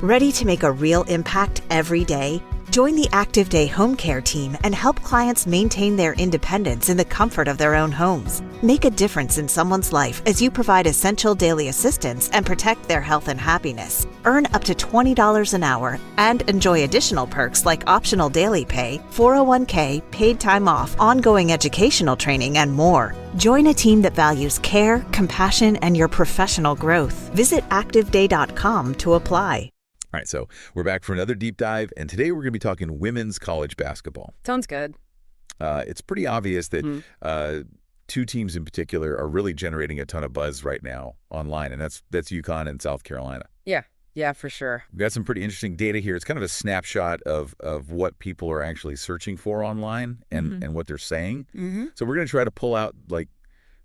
Ready to make a real impact every day? Join the Active Day Home Care team and help clients maintain their independence in the comfort of their own homes. Make a difference in someone's life as you provide essential daily assistance and protect their health and happiness. Earn up to $20 an hour and enjoy additional perks like optional daily pay, 401k, paid time off, ongoing educational training, and more. Join a team that values care, compassion, and your professional growth. Visit activeday.com to apply. All right, so we're back for another deep dive, and today we're going to be talking women's college basketball. Sounds good. It's pretty obvious that two teams in particular are really generating a ton of buzz right now online, and that's UConn and South Carolina. Yeah, for sure. We've got some pretty interesting data here. It's kind of a snapshot of what people are actually searching for online and what they're saying. So we're going to try to pull out like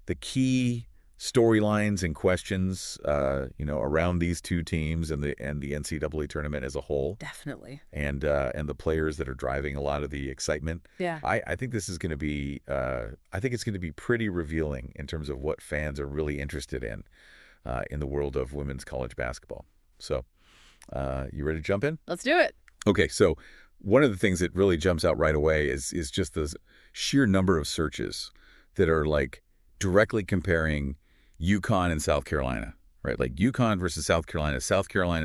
the key storylines and questions, around these two teams and the NCAA tournament as a whole. Definitely. And the players that are driving a lot of the excitement. Yeah. I think this is going to be. I think it's going to be pretty revealing in terms of what fans are really interested in the world of women's college basketball. So, you ready to jump in? Let's do it. Okay. So, one of the things that really jumps out right away is just the sheer number of searches that are like directly comparing UConn and South Carolina, right? Like UConn versus South Carolina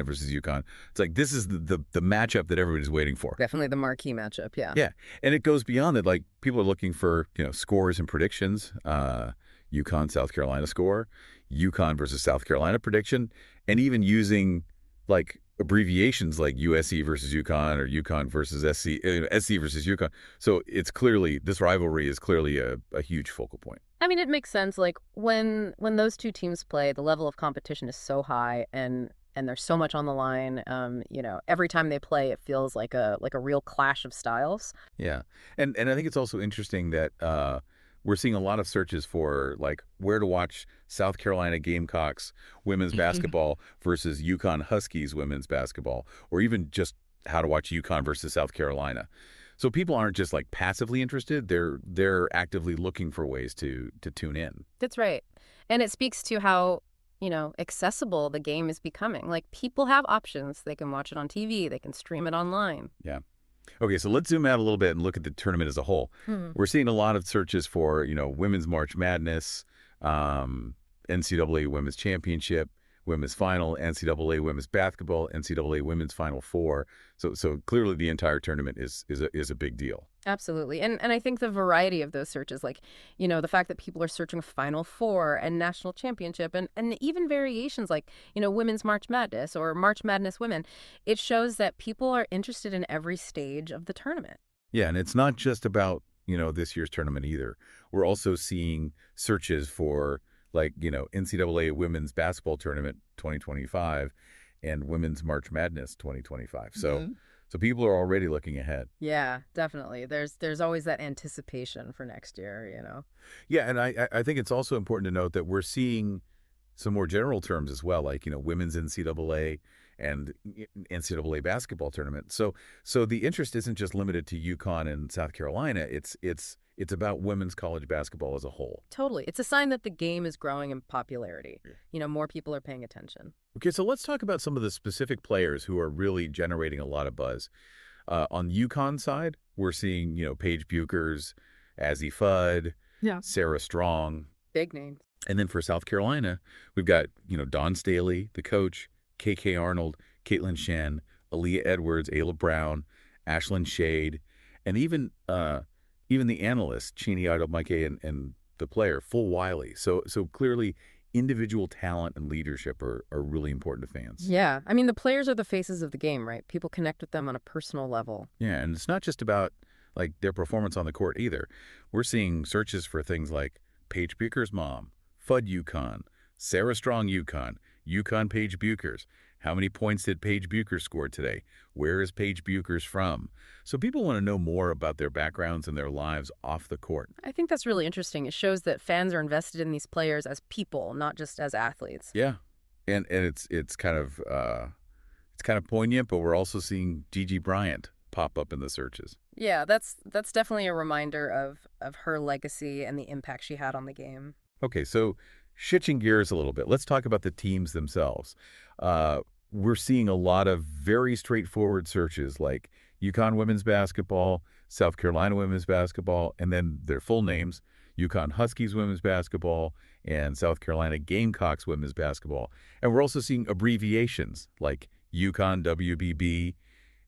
versus UConn. It's like this is the matchup that everybody's waiting for. Definitely the marquee matchup, yeah. Yeah, and it goes beyond that. Like people are looking for scores and predictions. UConn South Carolina score, UConn versus South Carolina prediction, and even using like abbreviations like USC versus UConn or UConn versus SC, SC versus UConn. So it's clearly, this rivalry is clearly a huge focal point. I mean, it makes sense. Like when those two teams play, the level of competition is so high and there's so much on the line. Every time they play, it feels like a real clash of styles. Yeah. And I think it's also interesting that we're seeing a lot of searches for like where to watch South Carolina Gamecocks women's basketball versus UConn Huskies women's basketball, or even just how to watch UConn versus South Carolina. So people aren't just like passively interested; they're actively looking for ways to tune in. That's right, and it speaks to how accessible the game is becoming. Like people have options; they can watch it on TV, they can stream it online. Yeah. Okay, so let's zoom out a little bit and look at the tournament as a whole. We're seeing a lot of searches for, women's March Madness, NCAA Women's Championship, Women's Final, NCAA Women's Basketball, NCAA Women's Final Four. So clearly the entire tournament is a big deal. Absolutely. And I think the variety of those searches, like, the fact that people are searching Final Four and National Championship and even variations like, Women's March Madness or March Madness Women, it shows that people are interested in every stage of the tournament. Yeah, and it's not just about, this year's tournament either. We're also seeing searches for like, NCAA Women's Basketball Tournament 2025 and Women's March Madness 2025. So people are already looking ahead. Yeah, definitely. There's always that anticipation for next year, Yeah, and I think it's also important to note that we're seeing some more general terms as well, like, women's NCAA and NCAA basketball tournament. So the interest isn't just limited to UConn and South Carolina. It's about women's college basketball as a whole. Totally. It's a sign that the game is growing in popularity. More people are paying attention. Okay, so let's talk about some of the specific players who are really generating a lot of buzz. On UConn side, we're seeing, Paige Buchers, Azzi Fudd, Sarah Strong. Big names. And then for South Carolina, we've got, Dawn Staley, the coach, KK Arnold, Caitlin Shen, Aaliyah Edwards, Ayla Brown, Ashlyn Shade, and even the analyst, Cheney Idolmike, and the player, Full Wiley. So clearly, individual talent and leadership are really important to fans. Yeah. I mean, the players are the faces of the game, right? People connect with them on a personal level. Yeah, and it's not just about like their performance on the court either. We're seeing searches for things like Paige Buchers' mom, Fudd UConn, Sarah Strong UConn, UConn Paige Buchers. How many points did Paige Buchers score today? Where is Paige Buchers from? So people want to know more about their backgrounds and their lives off the court. I think that's really interesting. It shows that fans are invested in these players as people, not just as athletes. Yeah, and it's kind of poignant, but we're also seeing Gigi Bryant pop up in the searches. Yeah, that's definitely a reminder of her legacy and the impact she had on the game. Okay, so switching gears a little bit, let's talk about the teams themselves. we're seeing a lot of very straightforward searches like UConn women's basketball, South Carolina women's basketball, and then their full names, UConn Huskies women's basketball and South Carolina Gamecocks women's basketball. And we're also seeing abbreviations like UConn WBB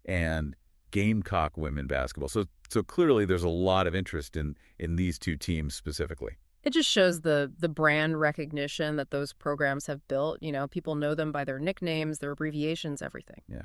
and Gamecock women basketball. So clearly there's a lot of interest in these two teams specifically. It just shows the brand recognition that those programs have built. You know, people know them by their nicknames, their abbreviations, everything. Yeah.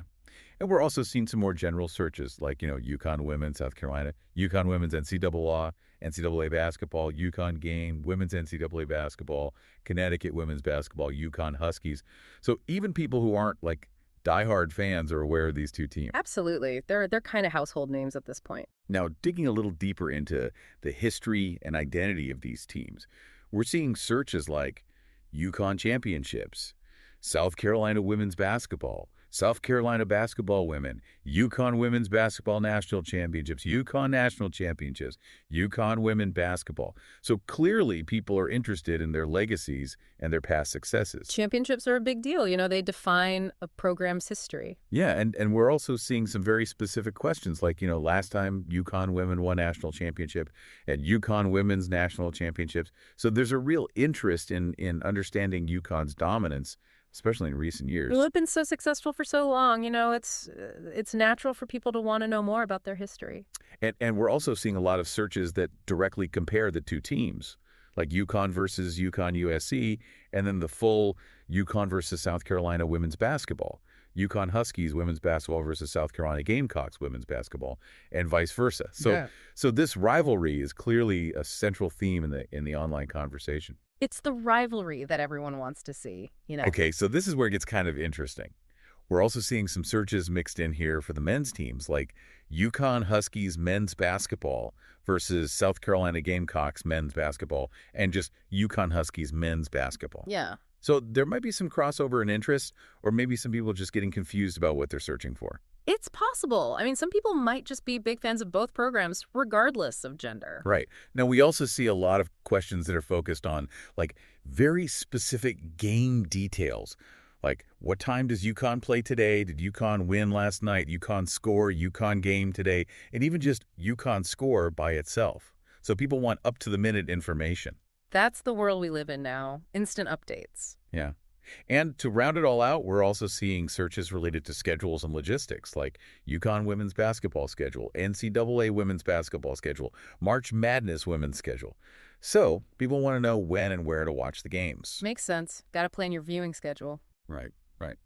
And we're also seeing some more general searches like, UConn women's, South Carolina, UConn women's NCAA basketball, UConn game, women's NCAA basketball, Connecticut women's basketball, UConn Huskies. So even people who aren't like diehard fans are aware of these two teams. Absolutely. They're kind of household names at this point. Now, digging a little deeper into the history and identity of these teams, we're seeing searches like UConn championships, South Carolina women's basketball, South Carolina basketball women, UConn women's basketball national championships, UConn national championships, UConn women basketball. So clearly people are interested in their legacies and their past successes. Championships are a big deal. You know, they define a program's history. Yeah, and we're also seeing some very specific questions like, last time UConn women won national championship and UConn women's national championships. So there's a real interest in understanding UConn's dominance, especially in recent years. Well, it's been so successful for so long. You know, it's natural for people to want to know more about their history. And we're also seeing a lot of searches that directly compare the two teams, like UConn versus UConn USC, and then the full UConn versus South Carolina women's basketball, UConn Huskies women's basketball versus South Carolina Gamecocks women's basketball, and vice versa. So this rivalry is clearly a central theme in the online conversation. It's the rivalry that everyone wants to see, Okay, so this is where it gets kind of interesting. We're also seeing some searches mixed in here for the men's teams, like UConn Huskies men's basketball versus South Carolina Gamecocks men's basketball, and just UConn Huskies men's basketball. Yeah. So there might be some crossover in interest, or maybe some people just getting confused about what they're searching for. It's possible. I mean, some people might just be big fans of both programs, regardless of gender. Right. Now, we also see a lot of questions that are focused on, like, very specific game details. Like, what time does UConn play today? Did UConn win last night? UConn score, UConn game today? And even just UConn score by itself. So people want up-to-the-minute information. That's the world we live in now. Instant updates. Yeah. And to round it all out, we're also seeing searches related to schedules and logistics, like UConn women's basketball schedule, NCAA women's basketball schedule, March Madness women's schedule. So people want to know when and where to watch the games. Makes sense. Got to plan your viewing schedule. Right.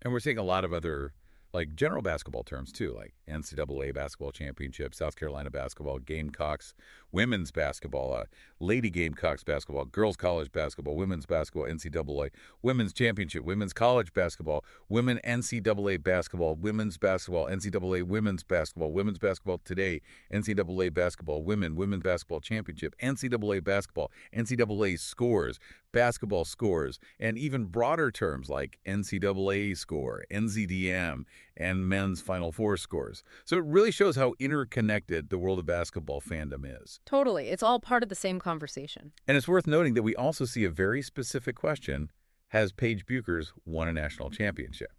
And we're seeing a lot of other, like, general basketball terms, too, like NCAA basketball championship, South Carolina basketball, Gamecocks, women's basketball, Lady Gamecocks basketball, girls college basketball, women's basketball, NCAA, women's championship, women's college basketball, women NCAA basketball, women's basketball, NCAA women's basketball today, NCAA basketball, women's basketball championship, NCAA basketball, NCAA scores, basketball scores, and even broader terms like NCAA score, NZDM, and men's Final Four scores. So it really shows how interconnected the world of basketball fandom is. Totally. It's all part of the same conversation. And it's worth noting that we also see a very specific question: has Paige Bueckers won a national championship?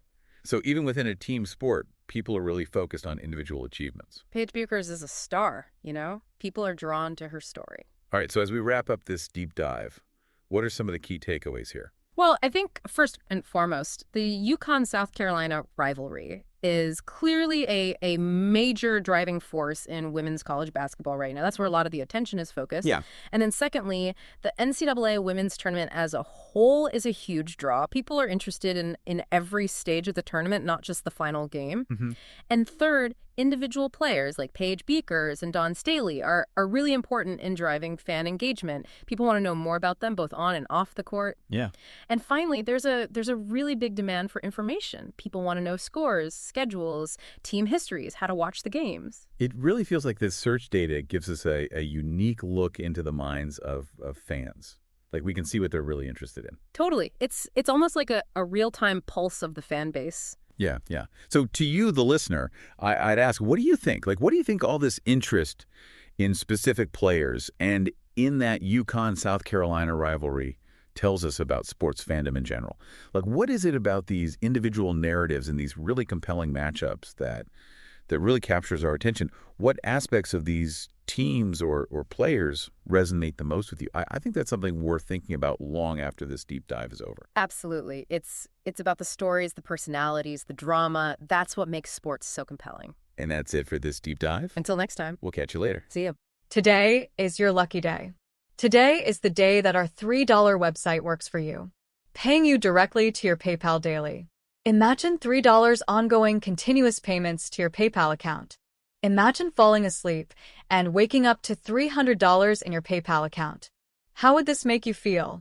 So even within a team sport, people are really focused on individual achievements. Paige Bueckers is a star, People are drawn to her story. All right, so as we wrap up this deep dive, what are some of the key takeaways here? Well, I think first and foremost, the UConn-South Carolina rivalry is clearly a major driving force in women's college basketball right now. That's where a lot of the attention is focused. Yeah. And then secondly, the NCAA women's tournament as a whole is a huge draw. People are interested in every stage of the tournament, not just the final game. Mm-hmm. And third, individual players like Paige Bueckers and Dawn Staley are really important in driving fan engagement. People want to know more about them both on and off the court. Yeah. And finally, there's a really big demand for information. People want to know scores, schedules, team histories, how to watch the games. It really feels like this search data gives us a unique look into the minds of fans. Like, we can see what they're really interested in. Totally. It's almost like a real-time pulse of the fan base. Yeah. So to you, the listener, I'd ask, what do you think? Like, what do you think all this interest in specific players and in that UConn-South Carolina rivalry tells us about sports fandom in general. Like, what is it about these individual narratives and these really compelling matchups that really captures our attention? What aspects of these teams or players resonate the most with you? I think that's something worth thinking about long after this deep dive is over. Absolutely. It's about the stories, the personalities, the drama. That's what makes sports so compelling. And that's it for this deep dive. Until next time. We'll catch you later. See you. Today is your lucky day. Today is the day that our $3 website works for you, paying you directly to your PayPal daily. Imagine $3 ongoing continuous payments to your PayPal account. Imagine falling asleep and waking up to $300 in your PayPal account. How would this make you feel?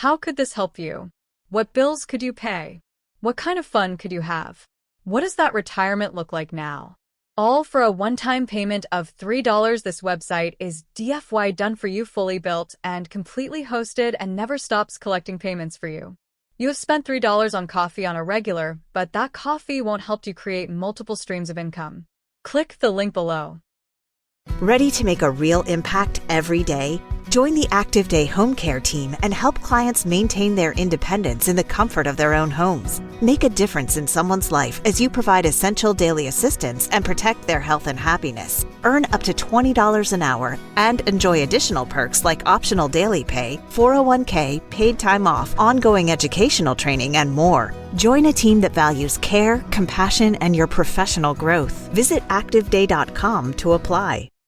How could this help you? What bills could you pay? What kind of fun could you have? What does that retirement look like now? All for a one-time payment of $3. This website is DFY done for you, fully built and completely hosted, and never stops collecting payments for you. You have spent $3 on coffee on a regular, but that coffee won't help you create multiple streams of income. Click the link below. Ready to make a real impact every day? Join the Active Day Home Care team and help clients maintain their independence in the comfort of their own homes. Make a difference in someone's life as you provide essential daily assistance and protect their health and happiness. Earn up to $20 an hour and enjoy additional perks like optional daily pay, 401k, paid time off, ongoing educational training, and more. Join a team that values care, compassion, and your professional growth. Visit activeday.com to apply.